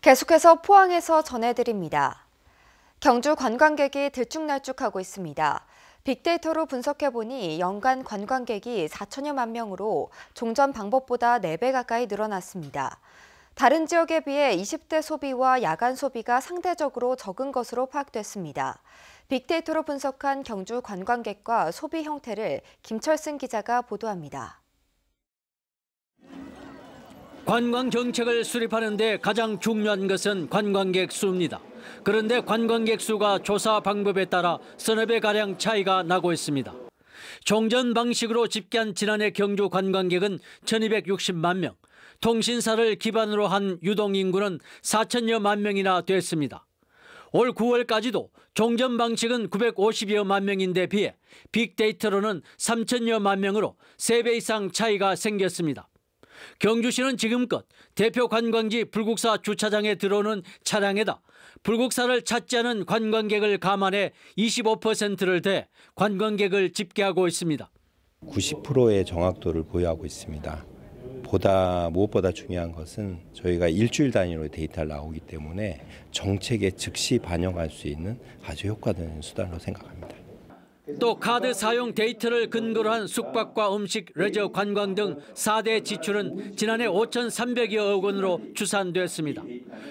계속해서 포항에서 전해드립니다. 경주 관광객이 들쭉날쭉하고 있습니다. 빅데이터로 분석해보니 연간 관광객이 4천여만 명으로 종전 방법보다 4배 가까이 늘어났습니다. 다른 지역에 비해 20대 소비와 야간 소비가 상대적으로 적은 것으로 파악됐습니다. 빅데이터로 분석한 경주 관광객과 소비 형태를 김철승 기자가 보도합니다. 관광 정책을 수립하는 데 가장 중요한 것은 관광객 수입니다. 그런데 관광객 수가 조사 방법에 따라 서너 배가량 차이가 나고 있습니다. 종전 방식으로 집계한 지난해 경주 관광객은 1260만 명, 통신사를 기반으로 한 유동인구는 4천여만 명이나 됐습니다. 올 9월까지도 종전 방식은 950여만 명인데 비해 빅데이터로는 3천여만 명으로 3배 이상 차이가 생겼습니다. 경주시는 지금껏 대표 관광지 불국사 주차장에 들어오는 차량에다 불국사를 찾지 않은 관광객을 감안해 25%를 대 관광객을 집계하고 있습니다. 90%의 정확도를 보유하고 있습니다. 무엇보다 중요한 것은 저희가 일주일 단위로 데이터를 나오기 때문에 정책에 즉시 반영할 수 있는 아주 효과적인 수단으로 생각합니다. 또 카드 사용 데이터를 근거로 한 숙박과 음식, 레저, 관광 등 4대 지출은 지난해 5,300여억 원으로 추산됐습니다.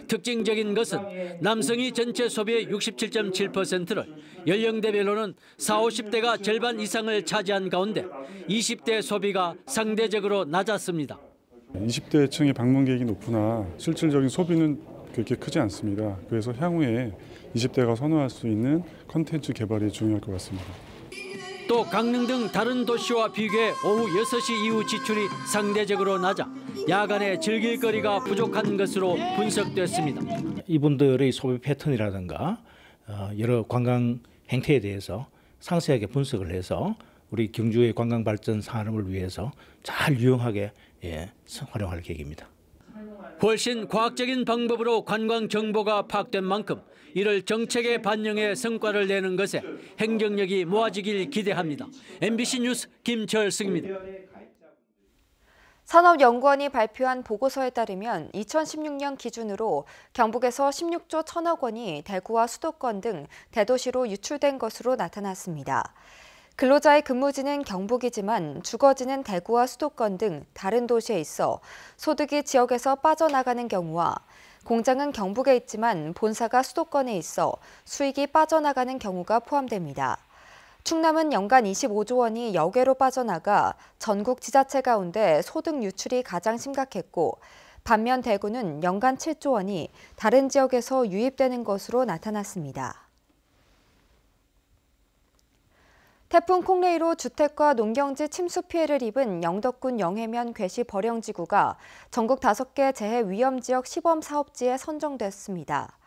특징적인 것은 남성이 전체 소비의 67.7%를, 연령대별로는 40, 50대가 절반 이상을 차지한 가운데 20대 소비가 상대적으로 낮았습니다. 20대층의 방문객이 높으나 실질적인 소비는 그렇게 크지 않습니다. 그래서 향후에 20대가 선호할 수 있는 콘텐츠 개발이 중요할 것 같습니다. 또 강릉 등 다른 도시와 비교해 오후 6시 이후 지출이 상대적으로 낮아 야간에 즐길 거리가 부족한 것으로 분석됐습니다. 이분들의 소비 패턴이라든가 여러 관광 행태에 대해서 상세하게 분석을 해서 우리 경주의 관광 발전 산업을 위해서 잘 유용하게 활용할 계획입니다. 훨씬 과학적인 방법으로 관광 정보가 파악된 만큼 이를 정책에 반영해 성과를 내는 것에 행정력이 모아지길 기대합니다. MBC 뉴스 김철승입니다. 산업연구원이 발표한 보고서에 따르면 2016년 기준으로 경북에서 16조 1천억 원이 대구와 수도권 등 대도시로 유출된 것으로 나타났습니다. 근로자의 근무지는 경북이지만 주거지는 대구와 수도권 등 다른 도시에 있어 소득이 지역에서 빠져나가는 경우와 공장은 경북에 있지만 본사가 수도권에 있어 수익이 빠져나가는 경우가 포함됩니다. 충남은 연간 25조 원이 여계로 빠져나가 전국 지자체 가운데 소득 유출이 가장 심각했고 반면 대구는 연간 7조 원이 다른 지역에서 유입되는 것으로 나타났습니다. 태풍 콩레이로 주택과 농경지 침수 피해를 입은 영덕군 영해면 괴시 버령지구가 전국 5개 재해 위험 지역 시범 사업지에 선정됐습니다.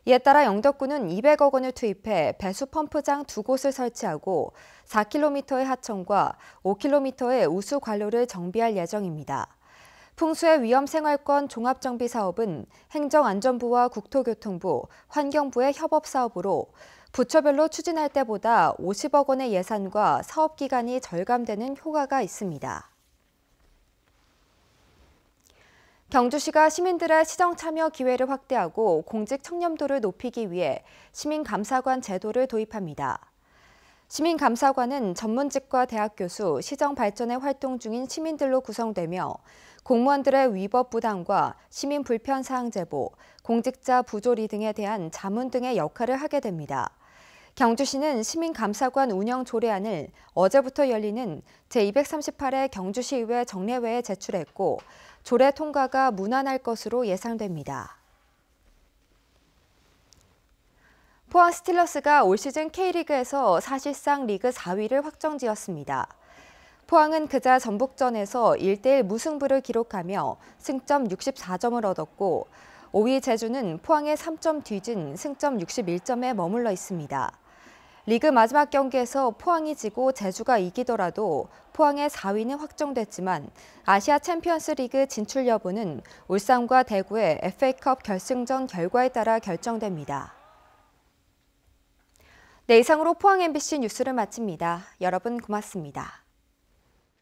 이에 따라 영덕군은 200억 원을 투입해 배수 펌프장 2곳을 설치하고 4km의 하천과 5km의 우수 관로를 정비할 예정입니다. 풍수의 위험생활권 종합정비 사업은 행정안전부와 국토교통부, 환경부의 협업 사업으로 부처별로 추진할 때보다 50억 원의 예산과 사업 기간이 절감되는 효과가 있습니다. 경주시가 시민들의 시정 참여 기회를 확대하고 공직 청렴도를 높이기 위해 시민감사관 제도를 도입합니다. 시민감사관은 전문직과 대학 교수, 시정 발전에 활동 중인 시민들로 구성되며 공무원들의 위법 부당과 시민 불편 사항 제보, 공직자 부조리 등에 대한 자문 등의 역할을 하게 됩니다. 경주시는 시민감사관 운영 조례안을 어제부터 열리는 제238회 경주시의회 정례회에 제출했고 조례 통과가 무난할 것으로 예상됩니다. 포항 스틸러스가 올 시즌 K리그에서 사실상 리그 4위를 확정지었습니다. 포항은 그자 전북전에서 1대1 무승부를 기록하며 승점 64점을 얻었고 5위 제주는 포항의 3점 뒤진 승점 61점에 머물러 있습니다. 리그 마지막 경기에서 포항이 지고 제주가 이기더라도 포항의 4위는 확정됐지만 아시아 챔피언스 리그 진출 여부는 울산과 대구의 FA컵 결승전 결과에 따라 결정됩니다. 네, 이상으로 포항 MBC 뉴스를 마칩니다. 여러분 고맙습니다.